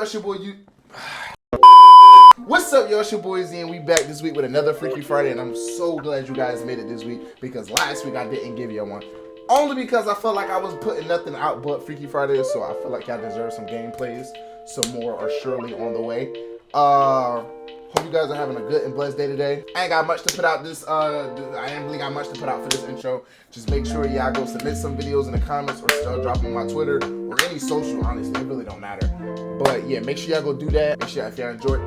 y'all? It's your boy What's up, y'all? It's your boy Z, and we back this week with another Freaky Friday, and I'm so glad you guys made it this week because last week I didn't give you one. Only because I felt like I was putting nothing out but Freaky Fridays, so I feel like y'all deserve some gameplays. Some more are surely on the way. Hope you guys are having a good and blessed day today. I ain't got much to put out this, I ain't really got much to put out for this intro. Just make sure y'all go submit some videos in the comments or drop them on my Twitter or any social, honestly. It really don't matter. But yeah, make sure y'all go do that. Make sure if y'all enjoyed.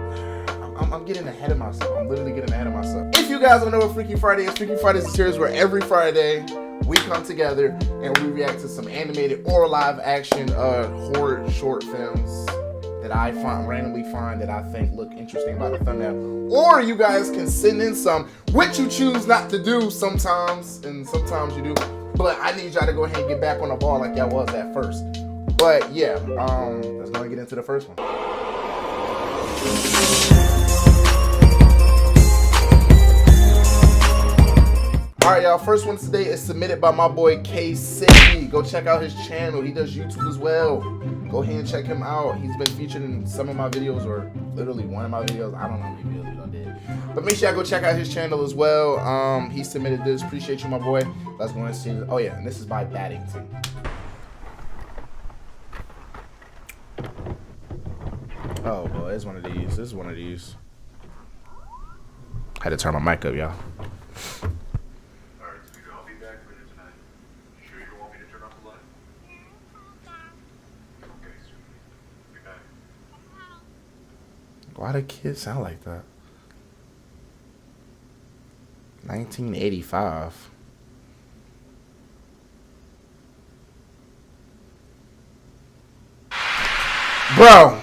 I'm getting ahead of myself. I'm literally getting ahead of myself. If you guys don't know what Freaky Friday is, Freaky Friday is a series where every Friday we come together and we react to some animated or live action horror short films that I randomly find that I think look interesting about the thumbnail. Or you guys can send in some, which you choose not to do sometimes, and sometimes you do. But I need y'all to go ahead and get back on the ball like y'all was at first. But yeah, let's go and get into the first one. Alright, y'all, first one today is submitted by my boy K-City. Go check out his channel. He does YouTube as well. Go ahead and check him out. He's been featured in some of my videos, or literally one of my videos. I don't know how many videos I did. But make sure y'all go check out his channel as well. He submitted this. Appreciate you, my boy. Let's go and see this. Oh, yeah, and this is by Baddington. Oh, boy, it's one of these. This is one of these. Had to turn my mic up, y'all. Why do kids sound like that? 1985. Bro.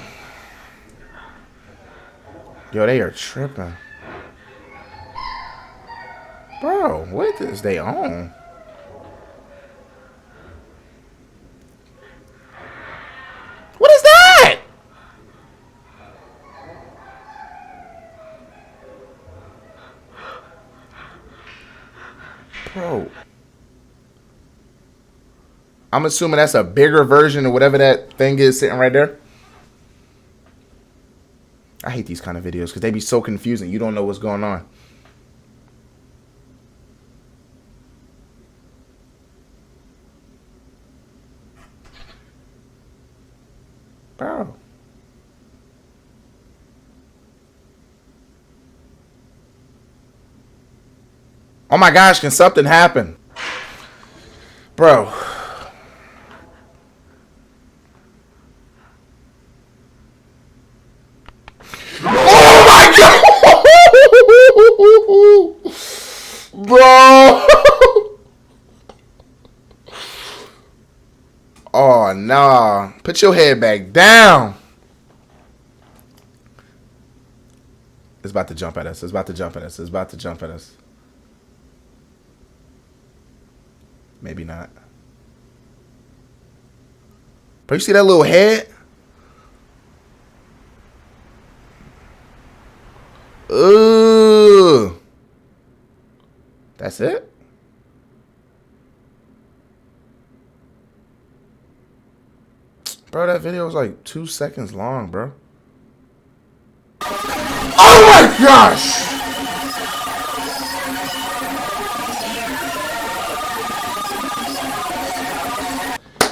Yo, they are tripping. Bro, what is they on? What is that? Bro, I'm assuming that's a bigger version of whatever that thing is sitting right there. I hate these kind of videos because they be so confusing. You don't know what's going on. Bro. Oh my gosh, can something happen? Bro. Oh my God! Bro. Oh nah. Put your head back down. It's about to jump at us. It's about to jump at us. It's about to jump at us. Maybe not. But you see that little head? Ooh. That's it? Bro, that video was like 2 seconds long, bro. Oh my gosh!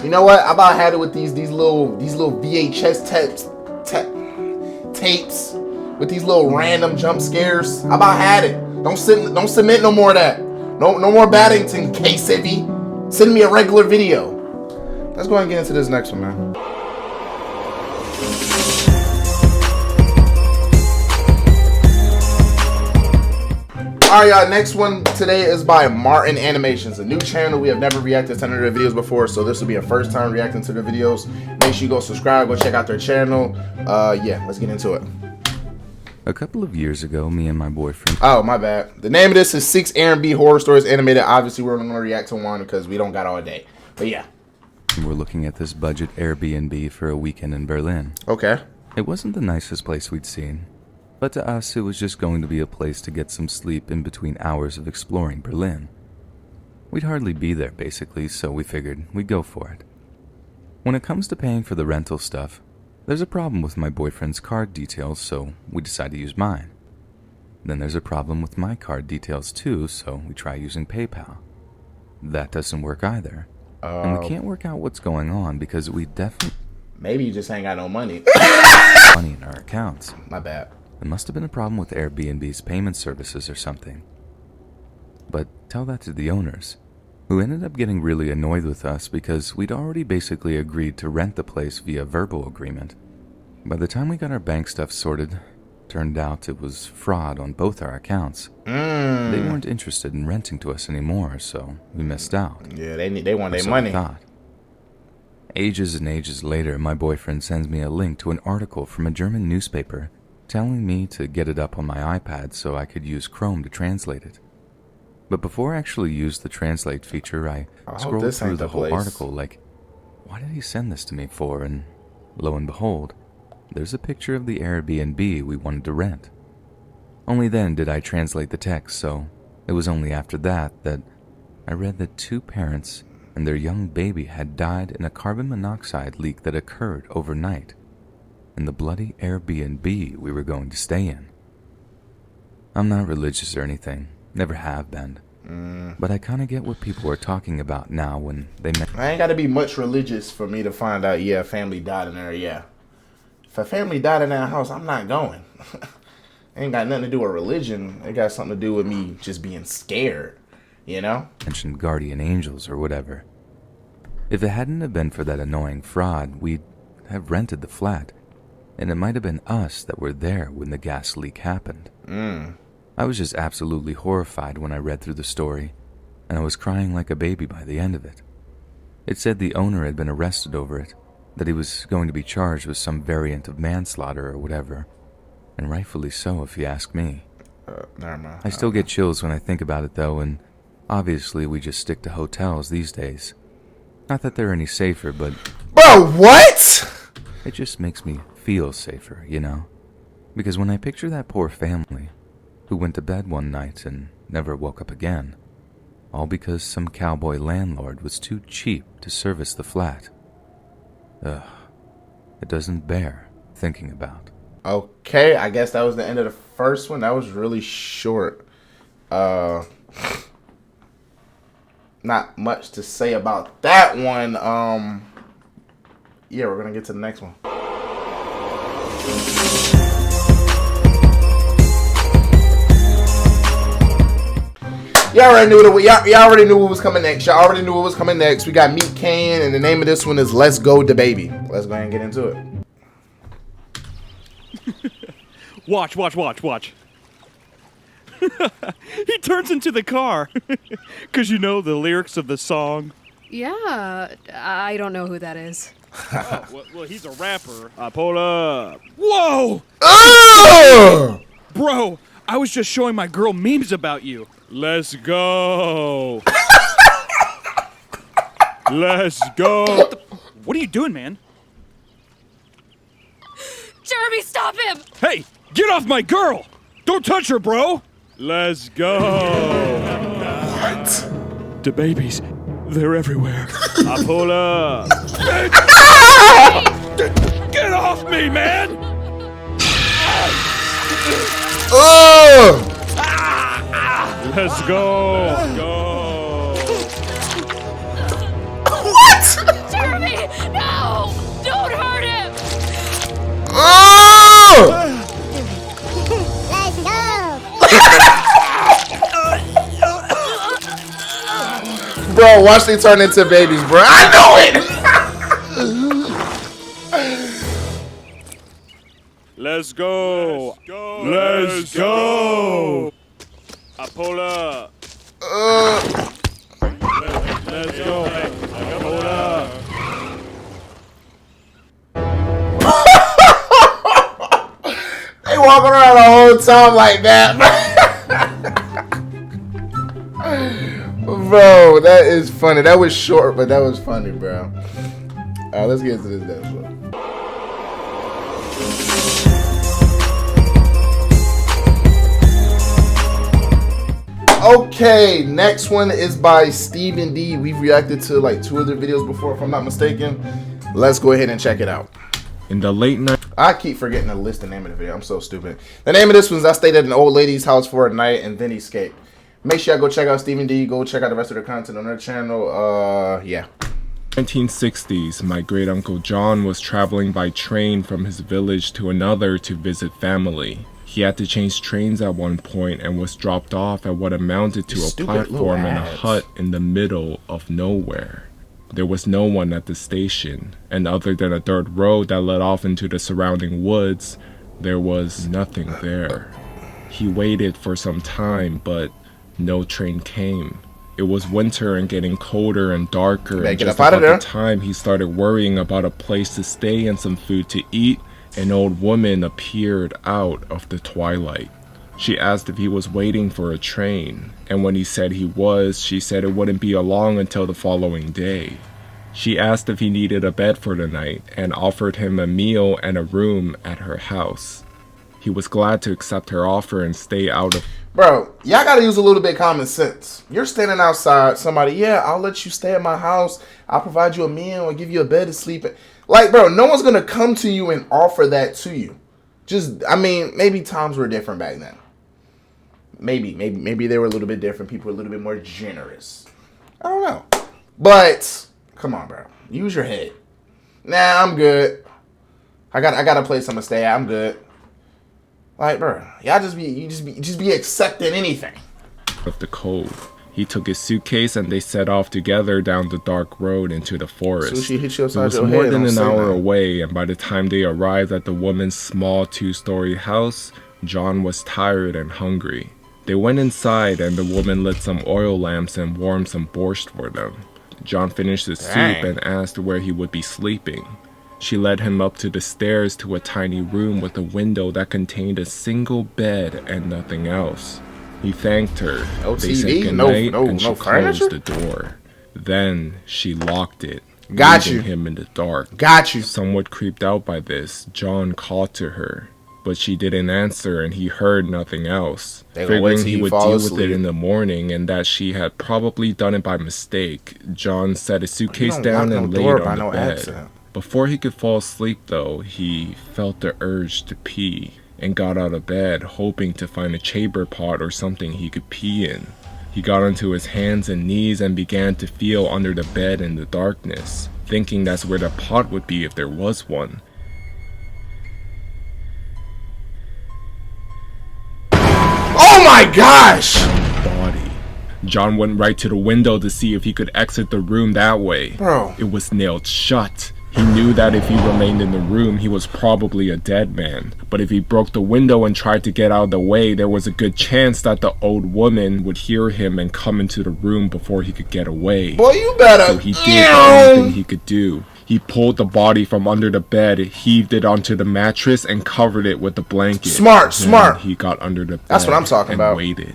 You know what? I about had it with these little VHS tapes with these little random jump scares. I about had it. Don't submit no more of that. No more Baddington, K-City. Send me a regular video. Let's go ahead and get into this next one, man. Alright, y'all, next one today is by Martin Animations, a new channel. We have never reacted to none of their videos before, so this will be a first time reacting to their videos. Make sure you go subscribe, go check out their channel. Yeah, let's get into it. A couple of years ago, me and my boyfriend... Oh, my bad. The name of this is 6 R&B Horror Stories Animated. Obviously, we're only going to react to one because we don't got all day. But yeah. We're looking at this budget Airbnb for a weekend in Berlin. Okay. It wasn't the nicest place we'd seen. But to us, it was just going to be a place to get some sleep in between hours of exploring Berlin. We'd hardly be there, basically, so we figured we'd go for it. When it comes to paying for the rental stuff, There's a problem with my boyfriend's card details, so we decide to use mine. Then there's a problem with my card details too, so we try using PayPal. That doesn't work either. And we can't work out what's going on because we definitely... Maybe you just ain't got no money. money in our accounts. My bad. There must have been a problem with Airbnb's payment services or something. But tell that to the owners, who ended up getting really annoyed with us because we'd already basically agreed to rent the place via verbal agreement. By the time we got our bank stuff sorted, turned out it was fraud on both our accounts. They weren't interested in renting to us anymore, so we missed out. Yeah, they want their So money. I thought. Ages and ages later, my boyfriend sends me a link to an article from a German newspaper telling me to get it up on my iPad so I could use Chrome to translate it. But before I actually used the translate feature, I scrolled through the whole article like, what did he send this to me for? And lo and behold, there's a picture of the Airbnb we wanted to rent. Only then did I translate the text, so it was only after that I read that 2 parents and their young baby had died in a carbon monoxide leak that occurred overnight in the bloody Airbnb we were going to stay in. I'm not religious or anything, never have been, but I kind of get what people are talking about now when they... I ain't got to be much religious for me to find out, yeah, family died in there, yeah. If a family died in that house, I'm not going. Ain't got nothing to do with religion. It got something to do with me just being scared, you know? Mentioned guardian angels or whatever. If it hadn't have been for that annoying fraud, we'd have rented the flat, and it might have been us that were there when the gas leak happened. I was just absolutely horrified when I read through the story, and I was crying like a baby by the end of it. It said the owner had been arrested over it, that he was going to be charged with some variant of manslaughter or whatever, and rightfully so if you ask me. Never mind. I still get chills when I think about it though, and obviously we just stick to hotels these days. Not that they're any safer, but... Bro, what? It just makes me feel safer, you know? Because when I picture that poor family who went to bed one night and never woke up again, all because some cowboy landlord was too cheap to service the flat. Ugh. It doesn't bear thinking about. Okay, I guess that was the end of the first one. That was really short. Not much to say about that one. Yeah, we're gonna get to the next one. Y'all already knew what was coming next. Y'all already knew what was coming next. We got Meat Can, and the name of this one is Let's Go Da Baby. Let's go ahead and get into it. Watch. He turns into the car. Because you know the lyrics of the song. Yeah, I don't know who that is. Well, he's a rapper. Pull up. Whoa! Oh! Bro, I was just showing my girl memes about you. Let's go. Let's go. What are you doing, man? Jeremy, stop him! Hey, get off my girl! Don't touch her, bro! Let's go. What? The babies, they're everywhere. I pull up. Get off me, man! Oh! Let's go. What? Jeremy, no! Don't hurt him! Oh! Bro, watch they turn into babies, bro. I know it. Let's go. Let's go. I pull up. Let's go. I pull up. They walking around the whole time like that, bro. That is funny. That was short, but that was funny, bro. Let's get into this next one. Okay, next one is by Stephen D. We've reacted to like 2 other videos before, if I'm not mistaken. Let's go ahead and check it out. In the late night, I keep forgetting to list the name of the video. I'm so stupid. The name of this was I stayed at an old lady's house for a night and then escaped. Make sure y'all go check out Stephen D. Go check out the rest of the content on their channel. Yeah. 1960s, my great uncle John was traveling by train from his village to another to visit family. He had to change trains at one point and was dropped off at what amounted to a platform in a hut in the middle of nowhere. There was no one at the station, and other than a dirt road that led off into the surrounding woods, there was nothing there. He waited for some time, but no train came. It was winter and getting colder and darker, and just about the time he started worrying about a place to stay and some food to eat, an old woman appeared out of the twilight. She asked if he was waiting for a train, and when he said he was, she said it wouldn't be long until the following day. She asked if he needed a bed for the night and offered him a meal and a room at her house. He was glad to accept her offer and stay out of... Bro, y'all gotta use a little bit of common sense. You're standing outside, somebody, yeah, I'll let you stay at my house. I'll provide you a meal and give you a bed to sleep in. Like, bro, no one's gonna come to you and offer that to you. Just, I mean, maybe times were different back then. Maybe they were a little bit different. People were a little bit more generous. I don't know. But, come on, bro. Use your head. Nah, I'm good. I got a place I'm gonna stay at. I'm good. Like, bro, y'all just be accepting anything. Of the cold. He took his suitcase and they set off together down the dark road into the forest. So she hit you upside it was your more head, than an hour that. away, and by the time they arrived at the woman's small 2-story house, John was tired and hungry. They went inside and the woman lit some oil lamps and warmed some borscht for them. John finished his soup and asked where he would be sleeping. She led him up to the stairs to a tiny room with a window that contained a single bed and nothing else. He thanked her. No they TV, said goodnight, and she no closed the door. Then she locked it, leaving him in the dark. Got you. Somewhat creeped out by this, John called to her, but she didn't answer and he heard nothing else. Figuring he would deal with it in the morning and that she had probably done it by mistake, John set his suitcase down and laid on the bed. Before he could fall asleep though, he felt the urge to pee and got out of bed, hoping to find a chamber pot or something he could pee in. He got onto his hands and knees and began to feel under the bed in the darkness, thinking that's where the pot would be if there was one. Oh my gosh! Body. John went right to the window to see if he could exit the room that way. Bro. It was nailed shut. He knew that if he remained in the room, he was probably a dead man. But if he broke the window and tried to get out of the way, there was a good chance that the old woman would hear him and come into the room before he could get away. Boy, you better. So he did everything he could do. He pulled the body from under the bed, heaved it onto the mattress, and covered it with the blanket. Smart. He got under the bed. That's what I'm talking about. Waited.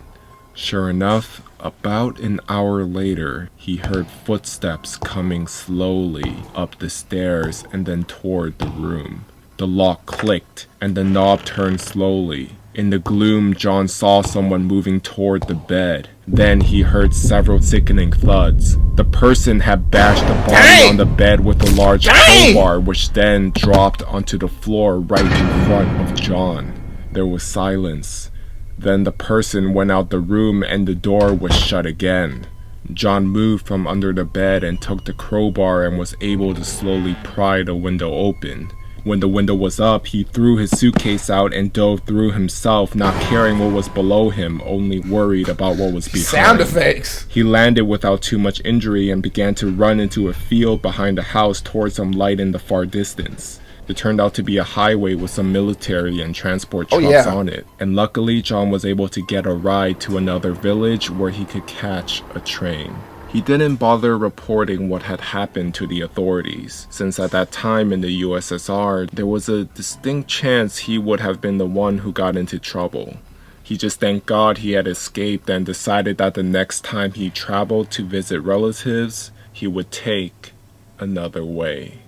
Sure enough, about an hour later, he heard footsteps coming slowly up the stairs and then toward the room. The lock clicked and the knob turned slowly. In the gloom, John saw someone moving toward the bed. Then he heard several sickening thuds. The person had bashed the body on the bed with a large crowbar, which then dropped onto the floor right in front of John. There was silence. Then the person went out the room and the door was shut again. John moved from under the bed and took the crowbar and was able to slowly pry the window open. When the window was up, he threw his suitcase out and dove through himself, not caring what was below him, only worried about what was behind. Sound effects. He landed without too much injury and began to run into a field behind the house towards some light in the far distance. It turned out to be a highway with some military and transport trucks on it. And luckily, John was able to get a ride to another village where he could catch a train. He didn't bother reporting what had happened to the authorities, since at that time in the USSR, there was a distinct chance he would have been the one who got into trouble. He just thanked God he had escaped and decided that the next time he traveled to visit relatives, he would take another way.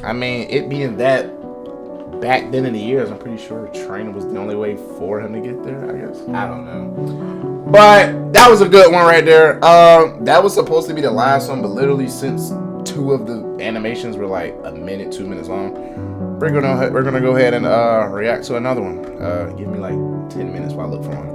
I mean, it being that back then in the years, I'm pretty sure train was the only way for him to get there, I guess. I don't know. But that was a good one right there. That was supposed to be the last one, but literally since 2 2 of the animations were like a minute, 2 minutes long. We're gonna go ahead and react to another one. Give me like 10 minutes while I look for one.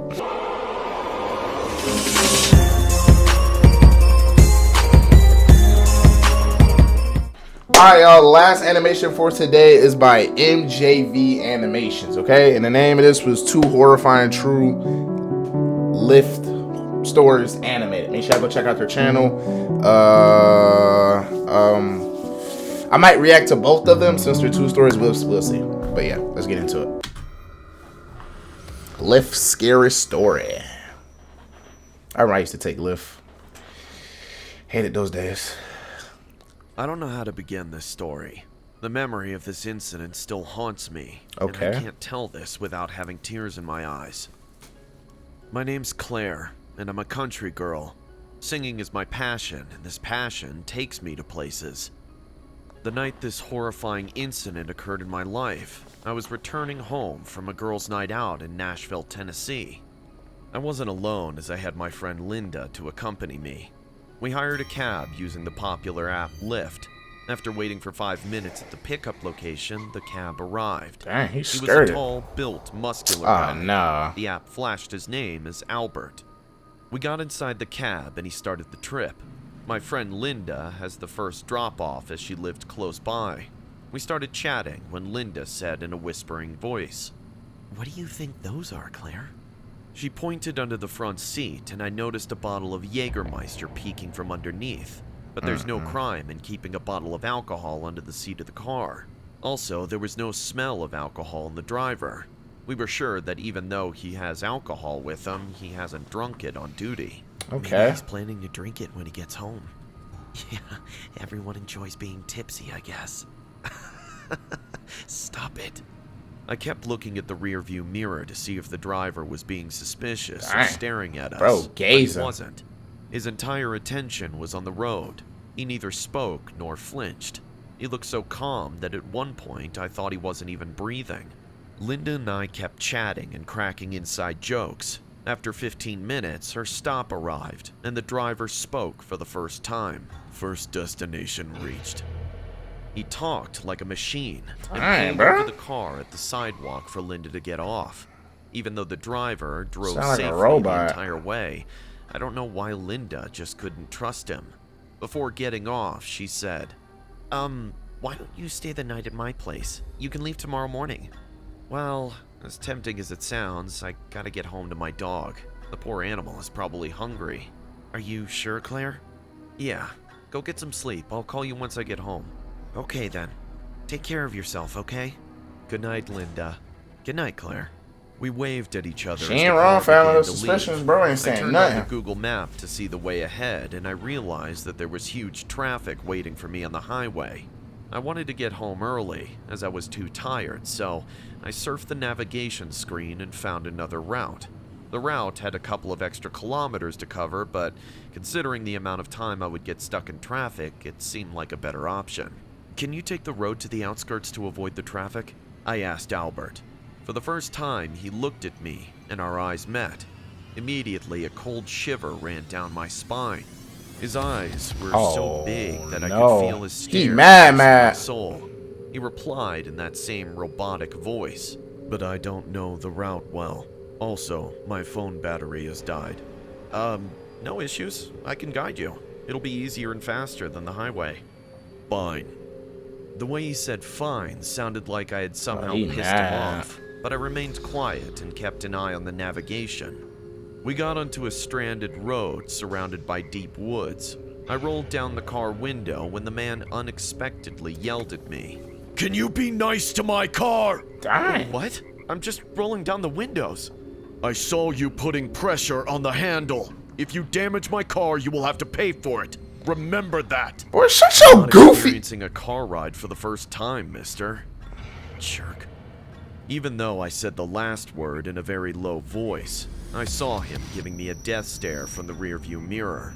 Alright, y'all, the last animation for today is by MJV Animations, okay? And the name of this was Two Horrifying True Lyft Stories Animated. Make sure I go check out their channel. I might react to both of them since they're 2 stories. We'll see. But yeah, let's get into it. Lyft Scary Story. I remember I used to take Lyft. Hated those days. I don't know how to begin this story. The memory of this incident still haunts me. Okay. And I can't tell this without having tears in my eyes. My name's Claire, and I'm a country girl. Singing is my passion, and this passion takes me to places. The night this horrifying incident occurred in my life, I was returning home from a girls' night out in Nashville, Tennessee. I wasn't alone as I had my friend Linda to accompany me. We hired a cab using the popular app Lyft. After waiting for 5 minutes at the pickup location, the cab arrived. Dang, he was scared a it. tall, built, muscular Oh, guy. nah. The app flashed his name as Albert. We got inside the cab and he started the trip. My friend Linda has the first drop-off as she lived close by. We started chatting when Linda said in a whispering voice, "What do you think those are, Claire?" She pointed under the front seat, and I noticed a bottle of Jägermeister peeking from underneath. But there's no crime in keeping a bottle of alcohol under the seat of the car. Also, there was no smell of alcohol in the driver. We were sure that even though he has alcohol with him, he hasn't drunk it on duty. Okay. Maybe he's planning to drink it when he gets home. Yeah, everyone enjoys being tipsy, I guess. Stop it. I kept looking at the rearview mirror to see if the driver was being suspicious or Dang. staring at us. Bro, but gazing. he wasn't. His entire attention was on the road. He neither spoke nor flinched. He looked so calm that at one point I thought he wasn't even breathing. Linda and I kept chatting and cracking inside jokes. After 15 minutes, her stop arrived, and the driver spoke for the first time. First destination reached. He talked like a machine and Dang, pulled bro. over the car at the sidewalk for Linda to get off. Even though the driver drove Sound like a safely the robot. entire way, I don't know why Linda just couldn't trust him. Before getting off, she said, why don't you stay the night at my place? You can leave tomorrow morning." Well, as tempting as it sounds, I gotta get home to my dog. The poor animal is probably hungry. "Are you sure, Claire?" "Yeah. Go get some sleep. I'll call you once I get home." "Okay, then. Take care of yourself, okay?" "Good night, Linda." "Good night, Claire." We waved at each other. She as ain't the wrong car for having began those to leave. suspicions, bro. Ain't I saying turned on the nothing. Google map to see the way ahead, and I realized that there was huge traffic waiting for me on the highway. I wanted to get home early, as I was too tired, so I surfed the navigation screen and found another route. The route had a couple of extra kilometers to cover, but considering the amount of time I would get stuck in traffic, it seemed like a better option. "Can you take the road to the outskirts to avoid the traffic?" I asked Albert. For the first time, he looked at me, and our eyes met. Immediately, a cold shiver ran down my spine. His eyes were so big that I no. could feel his He stare mad, pierce my mad. soul. He replied in that same robotic voice, "But I don't know the route well. Also, my phone battery has died." No issues. I can guide you. It'll be easier and faster than the highway." "Fine." The way he said fine sounded like I had somehow he pissed mad. him off, but I remained quiet and kept an eye on the navigation. We got onto a stranded road surrounded by deep woods. I rolled down the car window when the man unexpectedly yelled at me. "Can you be nice to my car?" Dang. "What? I'm just rolling down the windows." "I saw you putting pressure on the handle. If you damage my car, you will have to pay for it. Remember that." Boy, shut your Not goofy. experiencing a car ride for the first time, mister. Jerk. Even though I said the last word in a very low voice, I saw him giving me a death stare from the rearview mirror.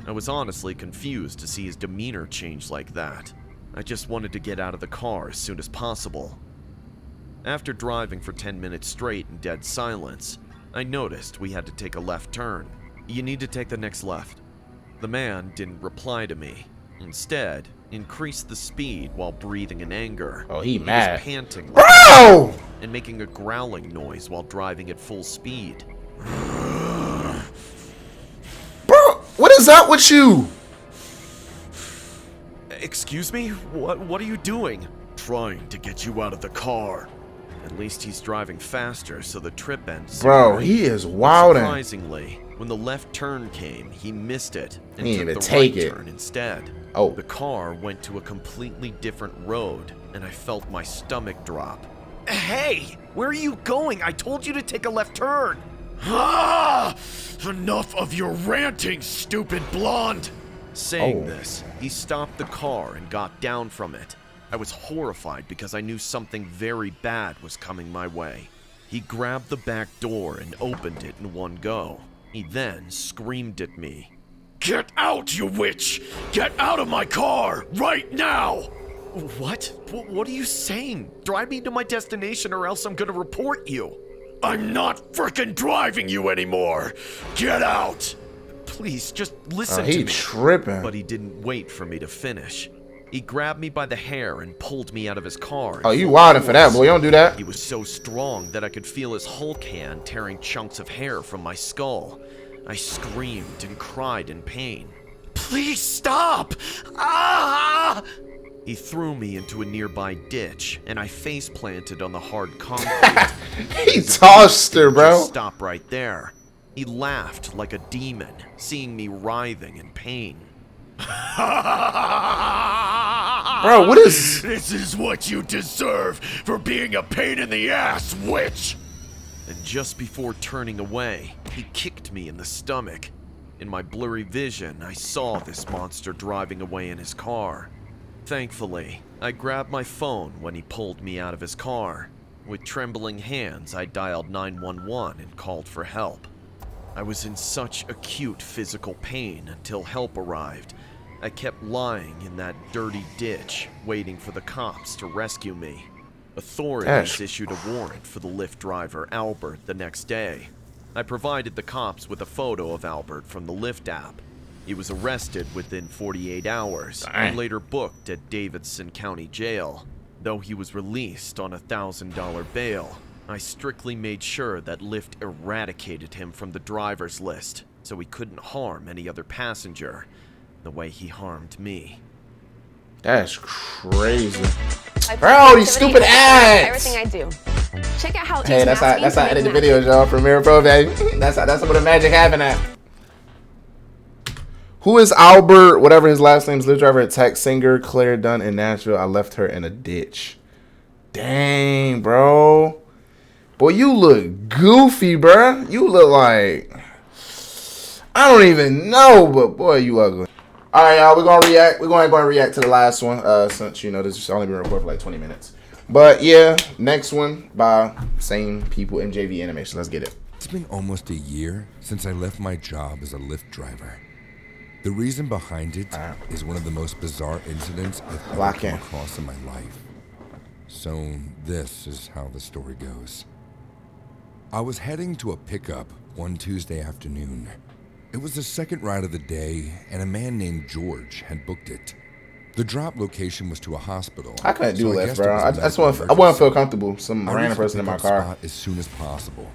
I was honestly confused to see his demeanor change like that. I just wanted to get out of the car as soon as possible. After driving for 10 minutes straight in dead silence, I noticed we had to take a left turn. "You need to take the next left." The man didn't reply to me. Instead, increased the speed while breathing in anger. Oh, he was mad. panting like Bro! and making a growling noise while driving at full speed. Bro, what is up with you? Excuse me? What are you doing? Trying to get you out of the car. At least he's driving faster, so the trip ends. Bro, he is wildin'. Surprisingly, when the left turn came, he missed it and He took didn't the even take right it. turn instead. Oh. The car went to a completely different road, and I felt my stomach drop. Hey, where are you going? I told you to take a left turn. Ah! Enough of your ranting, stupid blonde! Saying Oh. this, he stopped the car and got down from it. I was horrified because I knew something very bad was coming my way. He grabbed the back door and opened it in one go. He then screamed at me. Get out, you witch! Get out of my car, right now! What? What are you saying? Drive me to my destination or else I'm gonna report you. I'm not frickin' driving you anymore! Get out! Please, just listen He to me. tripping. But he didn't wait for me to finish. He grabbed me by the hair and pulled me out of his car. Oh, you wildin' for that, boy. You don't do that. He was so strong that I could feel his Hulk hand tearing chunks of hair from my skull. I screamed and cried in pain. Please stop! Ah! He threw me into a nearby ditch, and I face planted on the hard concrete. He tossed her, bro. Just stop right there. He laughed like a demon, seeing me writhing in pain. Bro, what is... This is what you deserve for being a pain in the ass, witch! And just before turning away, he kicked me in the stomach. In my blurry vision, I saw this monster driving away in his car. Thankfully, I grabbed my phone when he pulled me out of his car. With trembling hands, I dialed 911 and called for help. I was in such acute physical pain until help arrived. I kept lying in that dirty ditch, waiting for the cops to rescue me. Authorities issued a warrant for the Lyft driver, Albert, the next day. I provided the cops with a photo of Albert from the Lyft app. He was arrested within 48 hours and later booked at Davidson County Jail. Though he was released on a $1,000 bail, I strictly made sure that Lyft eradicated him from the driver's list so he couldn't harm any other passenger the way he harmed me. That's crazy. Bro, these stupid ads. Everything I do. Check out how Hey, that's how I edit the videos, y'all. Premiere Pro, baby. That's what the magic having at. Who is Albert? Whatever his last name is. Lyft driver, tech singer, Claire Dunn in Nashville. I left her in a ditch. Dang, bro. Boy, you look goofy, bro. You look like... I don't even know, but boy, you ugly. All right, y'all. We're gonna react. We're going to react to the last one. Since you know this has only been recorded for like 20 minutes. But yeah, next one by same people in JV Animation. Let's get it. It's been almost a year since I left my job as a Lyft driver. The reason behind it is one of the most bizarre incidents I've ever come across in my life. So this is how the story goes. I was heading to a pickup one Tuesday afternoon. It was the second ride of the day, and a man named George had booked it. The drop location was to a hospital. I couldn't do Lyft, guessed bro. it was a I wouldn't feel comfortable. Some I random reached the person in my pickup car. spot as soon as possible.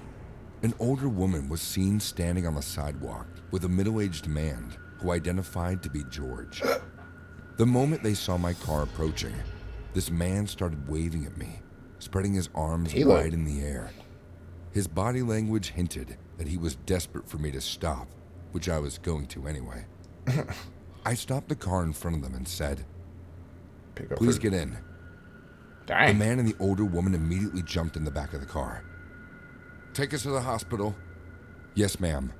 An older woman was seen standing on the sidewalk with a middle-aged man who identified to be George. The moment they saw my car approaching, this man started waving at me, spreading his arms wide in the air. His body language hinted that he was desperate for me to stop, which I was going to anyway. I stopped the car in front of them and said, "Please get in." Dang. The man and the older woman immediately jumped in the back of the car. "Take us to the hospital." "Yes, ma'am."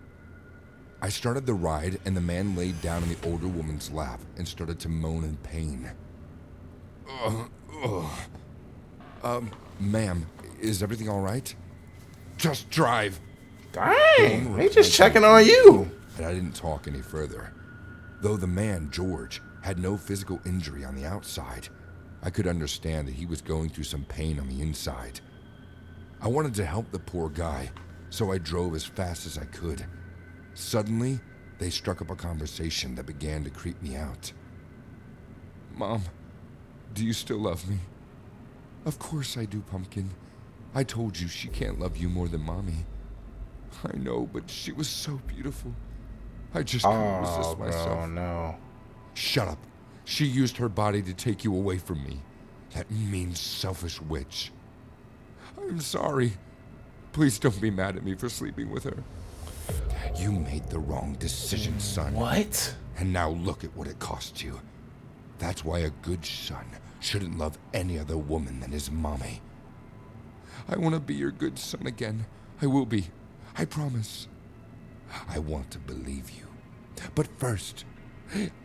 I started the ride, and the man laid down in the older woman's lap and started to moan in pain. Ma'am, is everything all right?" "Just drive." Dang, they just checking on you. And I didn't talk any further. Though the man, George, had no physical injury on the outside, I could understand that he was going through some pain on the inside. I wanted to help the poor guy, so I drove as fast as I could. Suddenly, they struck up a conversation that began to creep me out. Mom, do you still love me? Of course I do, Pumpkin. I told you she can't love you more than Mommy. I know, but she was so beautiful. I just couldn't resist myself. Oh, no. Shut up. She used her body to take you away from me. That mean, selfish witch. I'm sorry. Please don't be mad at me for sleeping with her. You made the wrong decision, son. What? And now look at what it cost you. That's why a good son shouldn't love any other woman than his mommy. I want to be your good son again. I will be. I promise. I want to believe you. But first,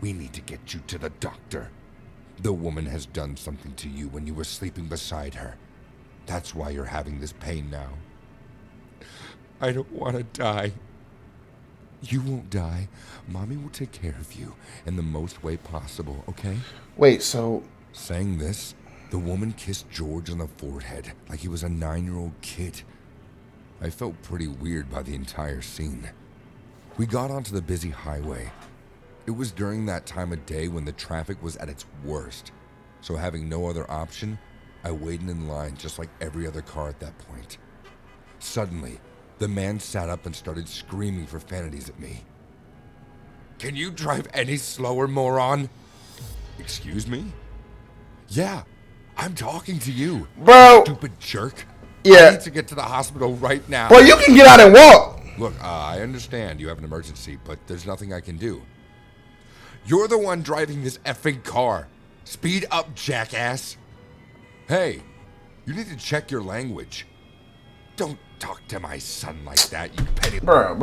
we need to get you to the doctor. The woman has done something to you when you were sleeping beside her. That's why you're having this pain now. I don't want to die. You won't die. Mommy will take care of you in the most way possible, okay? Wait, so... Saying this, the woman kissed George on the forehead like he was a 9-year-old kid. I felt pretty weird by the entire scene. We got onto the busy highway. It was during that time of day when the traffic was at its worst. So having no other option, I waited in line just like every other car at that point. Suddenly, the man sat up and started screaming profanities at me. Can you drive any slower, moron? Excuse me? Yeah, I'm talking to you. Bro. Stupid jerk. Yeah. I need to get to the hospital right now. Bro, you can get out and walk. Look, I understand you have an emergency, but there's nothing I can do. You're the one driving this effing car. Speed up, jackass. Hey, you need to check your language. Don't talk to my son like that, you petty... Bro.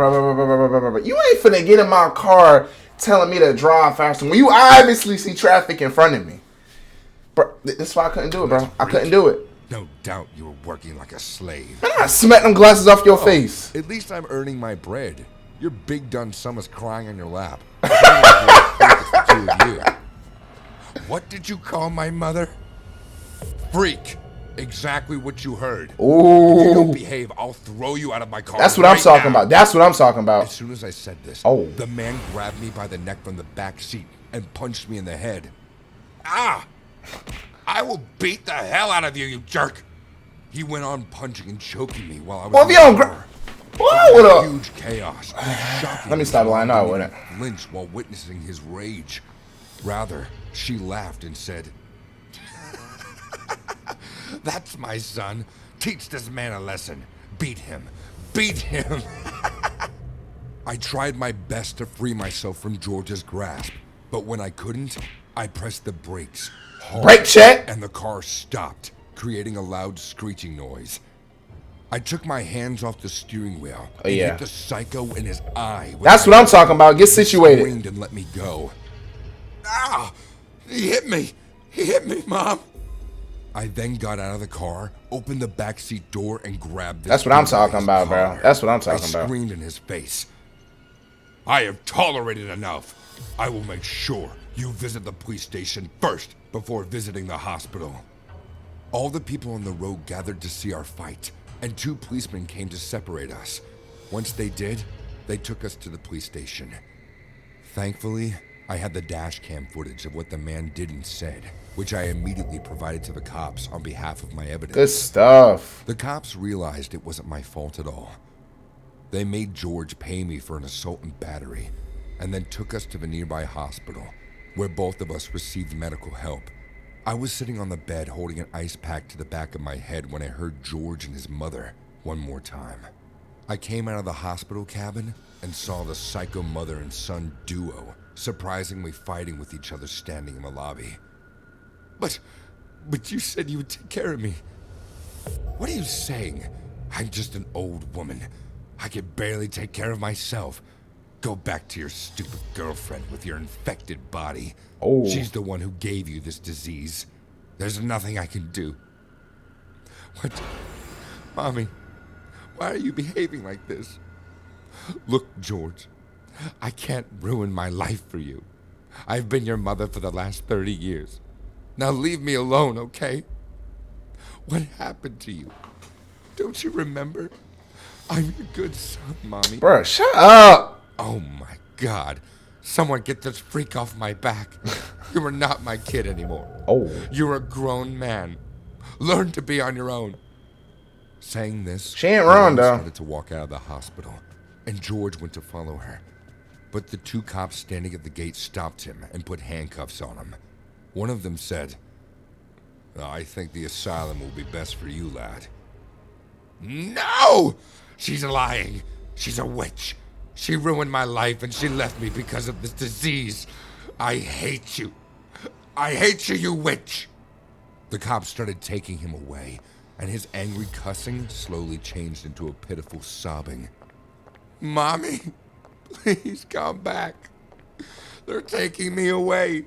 You ain't finna get in my car telling me to drive faster when you obviously see traffic in front of me. Bro, that's why I couldn't do it, bro. I couldn't do it. No doubt you were working like a slave. I smack them glasses off your face. At least I'm earning my bread. Your big done son was crying on your lap. What did you call my mother? Freak. Exactly what you heard. Ooh. If you don't behave, I'll throw you out of my car. That's what I'm talking about. That's what I'm talking about. As soon as I said this, Oh. the man grabbed me by the neck from the back seat and punched me in the head. Ah! I will beat the hell out of you, you jerk! He went on punching and choking me while I was Well, if you don't what up? Huge chaos. Let me stop lying out with it. Flinch while witnessing his rage. Rather, she laughed and said, "That's my son. Teach this man a lesson. Beat him. Beat him." I tried my best to free myself from George's grasp, but when I couldn't, I pressed the brakes. Hard, Brake check. and the car stopped, creating a loud screeching noise. I took my hands off the steering wheel and yeah. hit the psycho in his eye. That's what I'm talking about. Get situated. Screamed and let me go. Ah! He hit me! He hit me, Mom! I then got out of the car, opened the backseat door, and grabbed this. That's what I'm talking his about, bro. collar. That's what I'm talking I about. screamed in his face. I have tolerated enough. I will make sure you visit the police station first before visiting the hospital. All the people on the road gathered to see our fight, and 2 policemen came to separate us. Once they did, they took us to the police station. Thankfully, I had the dash cam footage of what the man did and said, which I immediately provided to the cops on behalf of my evidence. Good stuff. The cops realized it wasn't my fault at all. They made George pay me for an assault and battery, and then took us to the nearby hospital, where both of us received medical help. I was sitting on the bed holding an ice pack to the back of my head when I heard George and his mother one more time. I came out of the hospital cabin and saw the psycho mother and son duo surprisingly fighting with each other standing in the lobby. But you said you would take care of me. What are you saying? I'm just an old woman. I can barely take care of myself. Go back to your stupid girlfriend with your infected body. Oh. She's the one who gave you this disease. There's nothing I can do. What? Mommy, why are you behaving like this? Look, George, I can't ruin my life for you. I've been your mother for the last 30 years. Now leave me alone, okay? What happened to you? Don't you remember? I'm your good son, Mommy. Bro, shut up. Oh my God. Someone get this freak off my back. You are not my kid anymore. Oh. You're a grown man. Learn to be on your own. Saying this, She ain't wrong, Elaine though. started to walk out of the hospital, and George went to follow her. But the two cops standing at the gate stopped him and put handcuffs on him. One of them said, I think the asylum will be best for you, lad. No! She's lying. She's a witch. She ruined my life and she left me because of this disease. I hate you. I hate you, you witch. The cops started taking him away, and his angry cussing slowly changed into a pitiful sobbing. Mommy, please come back. They're taking me away.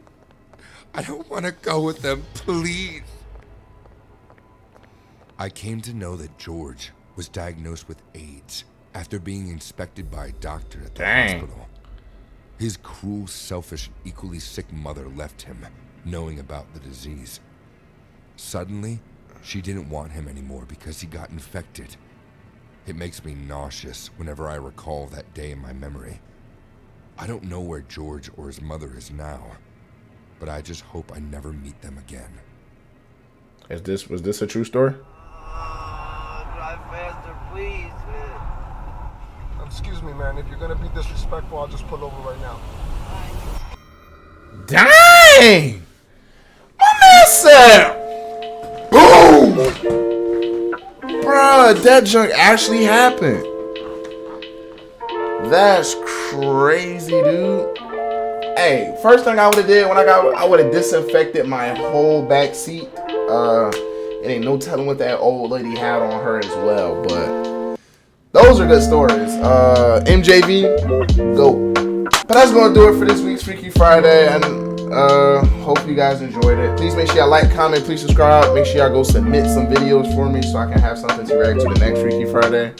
I don't want to go with them, please. I came to know that George was diagnosed with AIDS after being inspected by a doctor at the hospital. His cruel, selfish, and equally sick mother left him, knowing about the disease. Suddenly, she didn't want him anymore because he got infected. It makes me nauseous whenever I recall that day in my memory. I don't know where George or his mother is now, but I just hope I never meet them again. Was this a true story? Drive faster, please. Excuse me, man. If you're gonna be disrespectful, I'll just pull over right now. Dang! My man said, boom! Bruh, that junk actually happened. That's crazy, dude. Hey, first thing I would have did when I would have disinfected my whole back seat. It ain't no telling what that old lady had on her as well, but those are good stories. MJV, go. But that's gonna do it for this week's Freaky Friday, and hope you guys enjoyed it. Please make sure y'all like, comment, please subscribe. Make sure y'all go submit some videos for me so I can have something to react to the next Freaky Friday.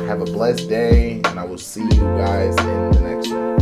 Have a blessed day, and I will see you guys in the next one.